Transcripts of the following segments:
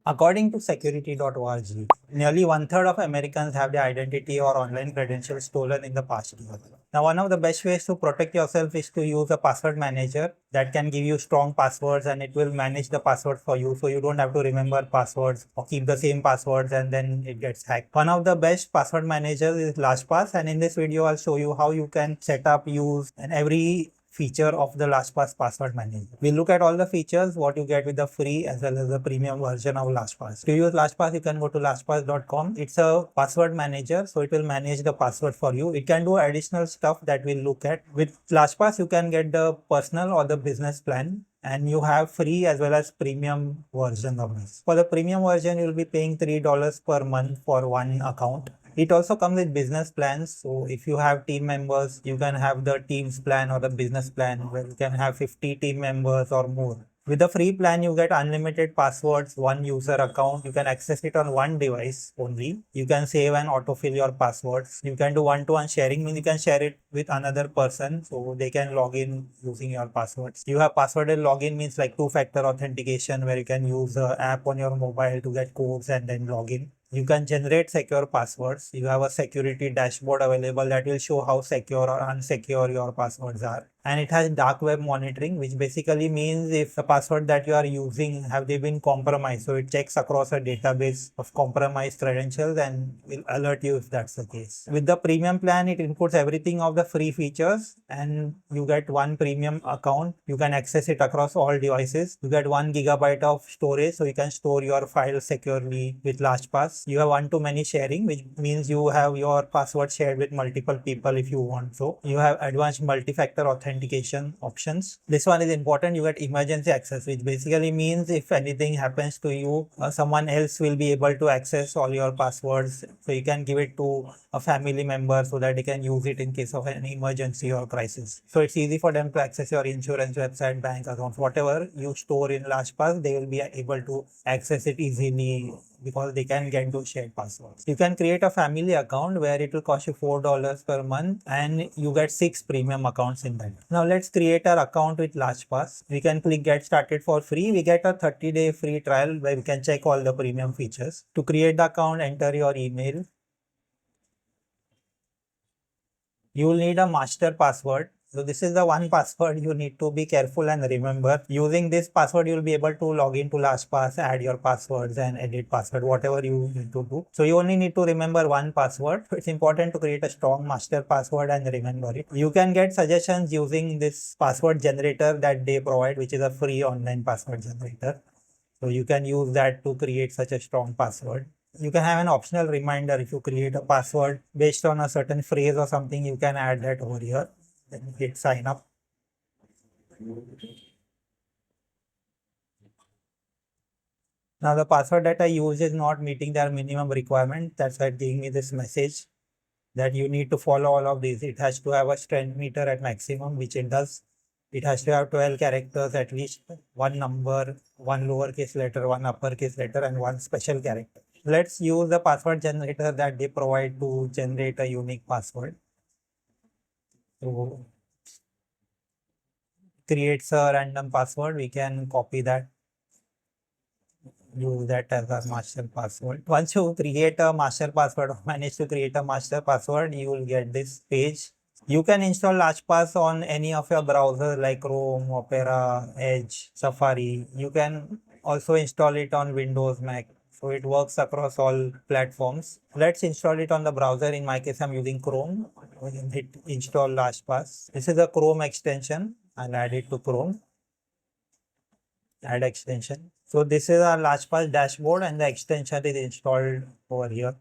According to security.org, nearly one-third of Americans have their identity or online credentials stolen in the past year. Now, one of the best ways to protect yourself is to use a password manager that can give you strong passwords, and it will manage the password for you, so you don't have to remember passwords or keep the same passwords and then it gets hacked. One of the best password managers is LastPass, and in this video I'll show you how you can set up, use, and every feature of the LastPass password manager. We'll look at all the features, what you get with the free as well as the premium version of LastPass. To use LastPass, you can go to lastpass.com. It's a password manager, so it will manage the password for you. It can do additional stuff that we'll look at. With LastPass, you can get the personal or the business plan, and you have free as well as premium version of this. For the premium version, you'll be paying $3 per month for one account. It also comes with business plans. So if you have team members, you can have the teams plan or the business plan where you can have 50 team members or more. With the free plan, you get unlimited passwords, one user account. You can access it on one device only. You can save and autofill your passwords. You can do one-to-one sharing, means you can share it with another person so they can log in using your passwords. You have passworded login, means like two-factor authentication, where you can use the app on your mobile to get codes and then log in. You can generate secure passwords. You have a security dashboard available that will show how secure or unsecure your passwords are. And it has dark web monitoring, which basically means if the password that you are using, have they been compromised. So it checks across a database of compromised credentials and will alert you if that's the case. With the premium plan, it includes everything of the free features, and you get one premium account. You can access it across all devices. You get 1 GB of storage, so you can store your files securely with LastPass. You have one-to-many sharing, which means you have your password shared with multiple people if you want. So you have advanced multi-factor authentication options. This one is important. You get emergency access, which basically means if anything happens to you, someone else will be able to access all your passwords. So you can give it to a family member so that they can use it in case of an emergency or crisis. So it's easy for them to access your insurance website, bank accounts, whatever you store in LastPass, they will be able to access it easily because they can get those shared passwords. You can create a family account where it will cost you $4 per month and you get 6 premium accounts in that. Now let's create our account with LastPass. We can click get started for free. We get a 30-day free trial where we can check all the premium features. To create the account, enter your email. You will need a master password. So this is the one password you need to be careful and remember. Using this password, you will be able to log into LastPass, add your passwords and edit password, whatever you need to do. So you only need to remember one password. It's important to create a strong master password and remember it. You can get suggestions using this password generator that they provide, which is a free online password generator. So you can use that to create such a strong password. You can have an optional reminder if you create a password based on a certain phrase or something, you can add that over here. Then hit sign up. Now the password that I use is not meeting their minimum requirement. That's why it's giving me this message that you need to follow all of these. It has to have a strength meter at maximum, which it does. It has to have 12 characters, at least one number, one lowercase letter, one uppercase letter, and one special character. Let's use the password generator that they provide to generate a unique password. So creates a random password. We can copy that, use that as our master password. Once you create a master password or manage to create a master password, you will get this page. You can install LastPass on any of your browsers like Chrome, Opera, Edge, Safari. You can also install it on Windows, Mac. So it works across all platforms. Let's install it on the browser. In my case, I'm using Chrome. We can hit install LastPass. This is a Chrome extension. I'll add it to Chrome. Add extension. So this is our LastPass dashboard and the extension is installed over here.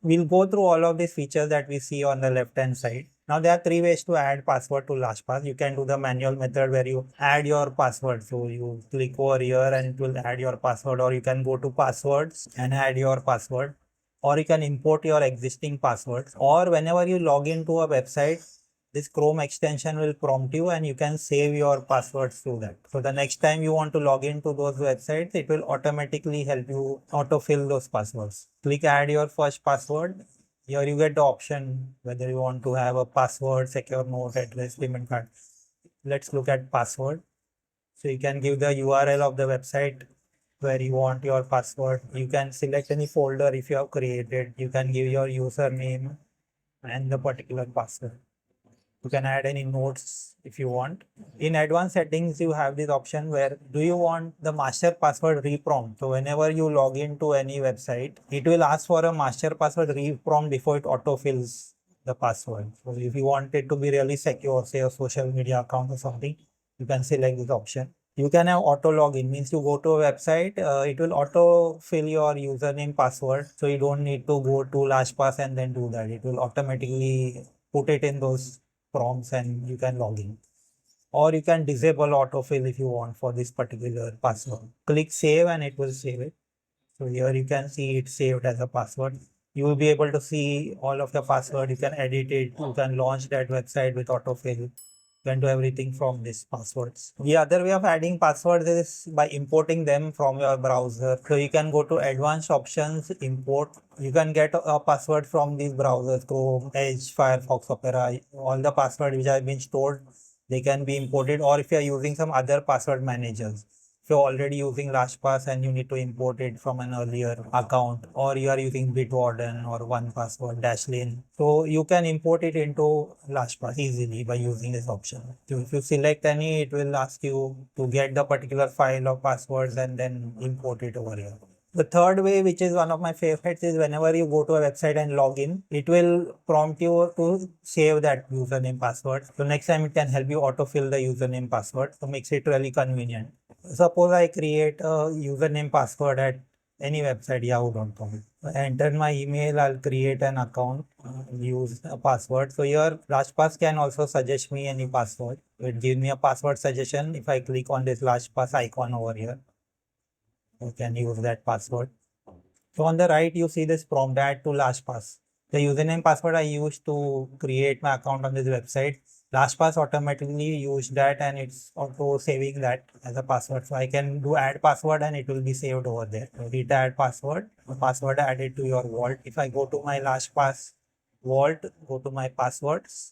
We'll go through all of these features that we see on the left hand side. Now there are 3 ways to add password to LastPass. You can do the manual method where you add your password. So you click over here and it will add your password, or you can go to passwords and add your password, or you can import your existing passwords, or whenever you log into a website, this Chrome extension will prompt you and you can save your passwords through that. So the next time you want to log into those websites, it will automatically help you autofill those passwords. Click add your first password. Here you get the option whether you want to have a password, secure note, address, payment card. Let's look at password. So you can give the URL of the website where you want your password. You can select any folder if you have created. You can give your username and the particular password. You can add any notes if you want. In advanced settings, you have this option where do you want the master password reprompt. So whenever you log into any website, it will ask for a master password reprompt before it autofills the password. So if you want it to be really secure, say a social media account or something, you can select this option. You can have auto login, means you go to a website, it will auto fill your username password. So you don't need to go to LastPass and then do that. It will automatically put it in those prompts and you can log in. Or you can disable autofill if you want for this particular password. Click save and it will save it. So here you can see it saved as a password. You will be able to see all of the password. You can edit it. You can launch that website with autofill. You can do everything from these passwords. The other way of adding passwords is by importing them from your browser. So you can go to advanced options, import. You can get a password from these browsers, Chrome, Edge, Firefox, Opera. All the passwords which have been stored, they can be imported, or if you are using some other password managers. If you're already using LastPass and you need to import it from an earlier account, or you are using Bitwarden or OnePassword, Dashlane, so you can import it into LastPass easily by using this option. So if you select any, it will ask you to get the particular file of passwords and then import it over here. The third way, which is one of my favorites, is whenever you go to a website and log in, it will prompt you to save that username password. So next time it can help you autofill the username password. So makes it really convenient. Suppose I create a username password at any website, yahoo.com. I enter my email, I'll create an account, use a password. So here LastPass can also suggest me any password. It gives me a password suggestion. If I click on this LastPass icon over here, you can use that password. So on the right, you see this prompt, add to LastPass. The username password I used to create my account on this website, LastPass automatically used that and it's auto saving that as a password. So I can do add password and it will be saved over there. So hit add password, the password added to your vault. If I go to my LastPass vault, go to my passwords,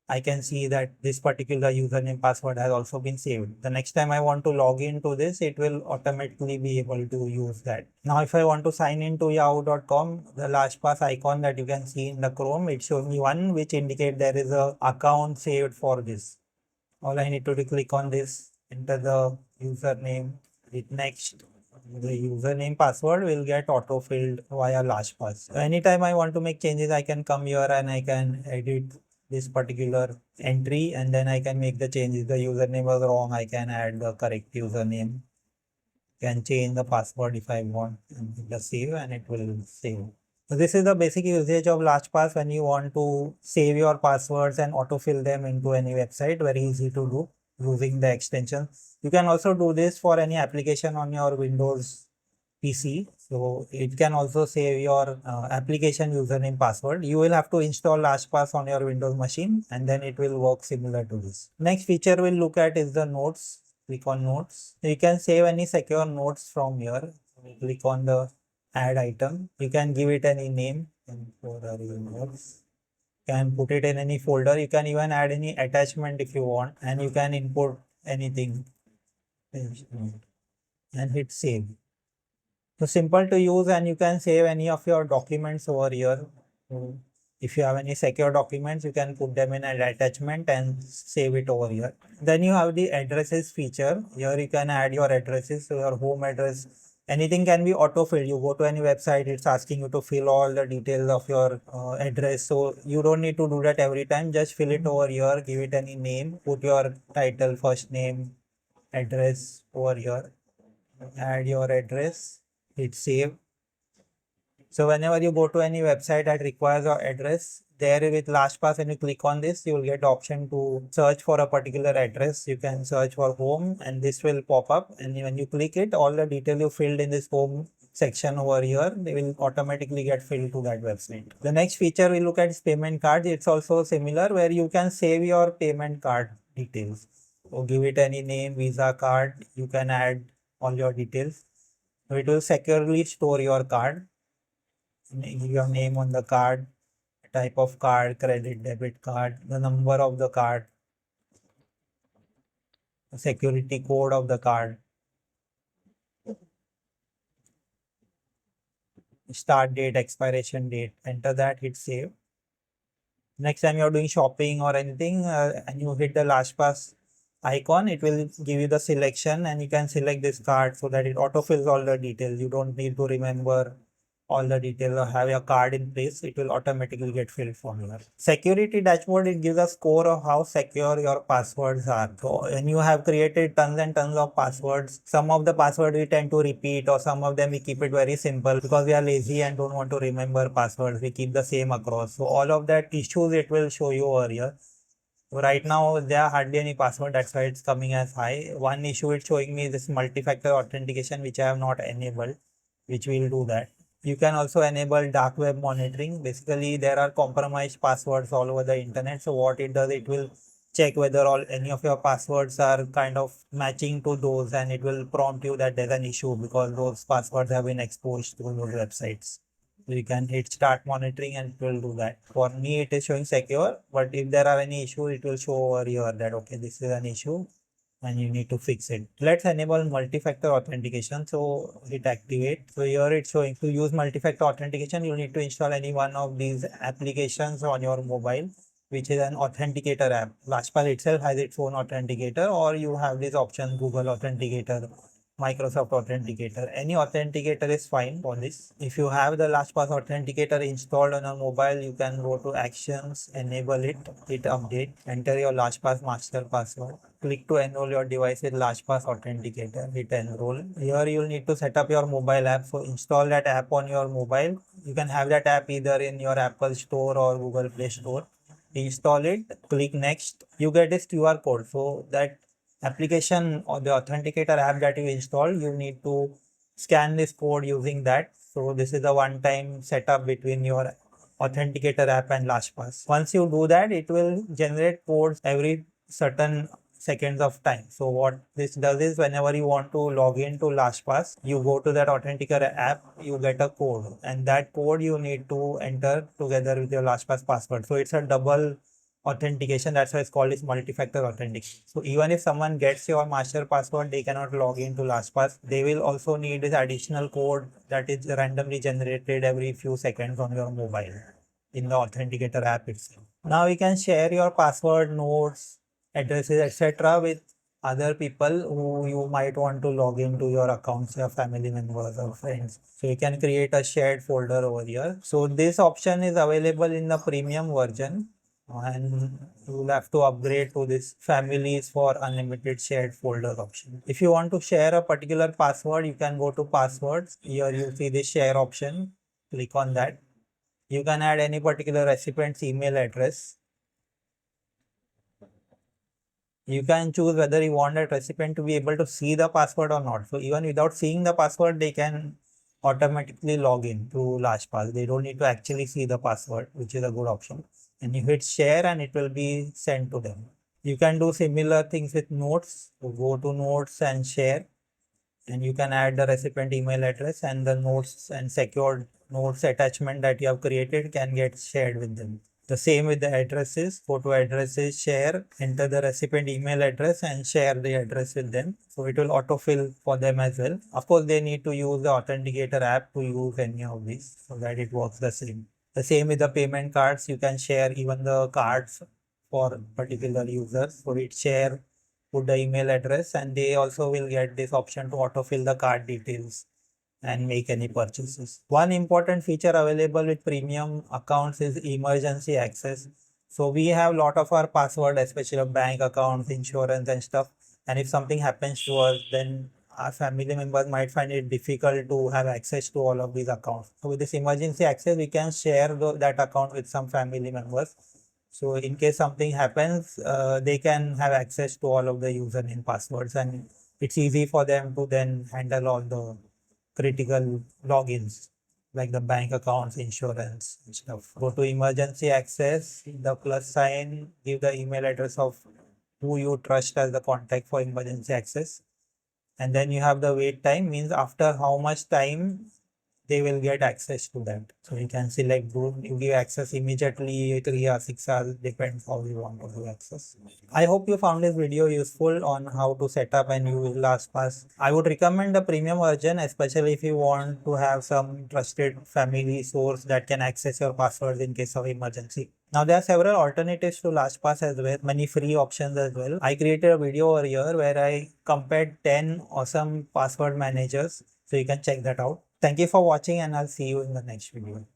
I can see that this particular username password has also been saved. The next time I want to log into this, it will automatically be able to use that. Now, if I want to sign into yahoo.com, the LastPass icon that you can see in the Chrome, it shows me one which indicates there is a account saved for this. All I need to do click on this, enter the username, hit next. The username password will get auto-filled via LastPass. So anytime I want to make changes, I can come here and I can edit this particular entry and then I can make the changes. The username was wrong, I can add the correct username. Can change the password if I want and hit the save and it will save. So this is the basic usage of LastPass when you want to save your passwords and autofill them into any website. Very easy to do using the extension. You can also do this for any application on your Windows PC. So it can also save your application username password. You will have to install LastPass on your Windows machine and then it will work similar to this. Next feature we'll look at is the notes. Click on notes. You can save any secure notes from here. Click on the add item. You can give it any name. Notes. You can put it in any folder. You can even add any attachment if you want and you can import anything and hit save. So simple to use and you can save any of your documents over here. If you have any secure documents, you can put them in an attachment and save it over here. Then you have the addresses feature. Here you can add your addresses, so your home address. Anything can be auto-filled. You go to any website, it's asking you to fill all the details of your address. So you don't need to do that every time. Just fill it over here, give it any name, put your title, first name, address over here. Add your address, hit save. So whenever you go to any website that requires your address, there with LastPass, when you click on this, you will get the option to search for a particular address. You can search for home and this will pop up. And when you click it, all the detail you filled in this home section over here, they will automatically get filled to that website. The next feature we look at is payment cards. It's also similar where you can save your payment card details. So give it any name, Visa card, you can add all your details. So it will securely store your card. Give your name on the card, type of card, credit, debit card, the number of the card, the security code of the card. start date, expiration date, enter that, hit save. Next time you're doing shopping or anything and you hit the LastPass icon, it will give you the selection and you can select this card so that it autofills all the details. You don't need to remember all the details or have your card in place. It will automatically get filled for you. Security dashboard, it gives a score of how secure your passwords are. So when you have created tons and tons of passwords, some of the passwords we tend to repeat, or some of them we keep it very simple because we are lazy and don't want to remember passwords. We keep the same across. So all of that issues it will show you over here. Right now, there are hardly any password, that's why it's coming as high. One issue it's showing me is this multi-factor authentication, which I have not enabled, which will do that. You can also enable dark web monitoring. Basically, there are compromised passwords all over the internet. So what it does, it will check whether any of your passwords are kind of matching to those, and it will prompt you that there's an issue because those passwords have been exposed to those websites. So you can hit start monitoring and it will do that. For me, it is showing secure, but if there are any issues, it will show over here that okay, this is an issue and you need to fix it. Let's enable multi-factor authentication. So hit activate. So here it's showing to use multi-factor authentication, you need to install any one of these applications on your mobile, which is an authenticator app. LastPass itself has its own authenticator, or you have this option Google Authenticator, Microsoft Authenticator. Any authenticator is fine for this. If you have the LastPass Authenticator installed on a mobile, you can go to Actions, enable it, hit Update, enter your LastPass master password. Click to enroll your device with LastPass Authenticator, hit enroll. Here you'll need to set up your mobile app. So install that app on your mobile. You can have that app either in your Apple Store or Google Play Store. Install it, click next. You get this QR code. So that application or the authenticator app that you install, you need to scan this code using that. So this is the one-time setup between your authenticator app and LastPass. Once you do that, it will generate codes every certain seconds of time. So what this does is whenever you want to log into LastPass, you go to that authenticator app, you get a code, and that code you need to enter together with your LastPass password. So it's a double authentication. That's why it's called as multi-factor authentication. So even if someone gets your master password, they cannot log into LastPass. They will also need this additional code that is randomly generated every few seconds on your mobile in the authenticator app itself. Now you can share your password, notes, addresses, etc. with other people who you might want to log into your accounts, your family members or friends. So you can create a shared folder over here. So this option is available in the premium version, and you will have to upgrade to this families for unlimited shared folder option. If you want to share a particular password, you can go to passwords. Here you see the share option. Click on that. You can add any particular recipient's email address. You can choose whether you want that recipient to be able to see the password or not. So even without seeing the password, they can automatically log in to LastPass. They don't need to actually see the password, which is a good option. And you hit share and it will be sent to them. You can do similar things with notes. So go to notes and share, and you can add the recipient email address, and the notes and secured notes attachment that you have created can get shared with them. The same with the addresses. Go to addresses, share, enter the recipient email address and share the address with them. So it will autofill for them as well. Of course, they need to use the authenticator app to use any of these so that it works the same. The same with the payment cards. You can share even the cards for particular users. So it share, put the email address, and they also will get this option to autofill the card details and make any purchases. One important feature available with premium accounts is emergency access. So we have a lot of our password, especially of bank accounts, insurance and stuff. And if something happens to us, then our family members might find it difficult to have access to all of these accounts. So with this emergency access, we can share that account with some family members. So in case something happens, they can have access to all of the username passwords, and it's easy for them to then handle all the critical logins like the bank accounts, insurance and stuff. Go to emergency access, the plus sign, give the email address of who you trust as the contact for emergency access. And then you have the wait time, means after how much time they will get access to that. So you can select group, you give access immediately, 3 or 6 hours, depends how you want to give access. I hope you found this video useful on how to set up and use LastPass. I would recommend the premium version, especially if you want to have some trusted family source that can access your passwords in case of emergency. Now there are several alternatives to LastPass as well, many free options as well. I created a video over here where I compared 10 awesome password managers, so you can check that out. Thank you for watching and I'll see you in the next video.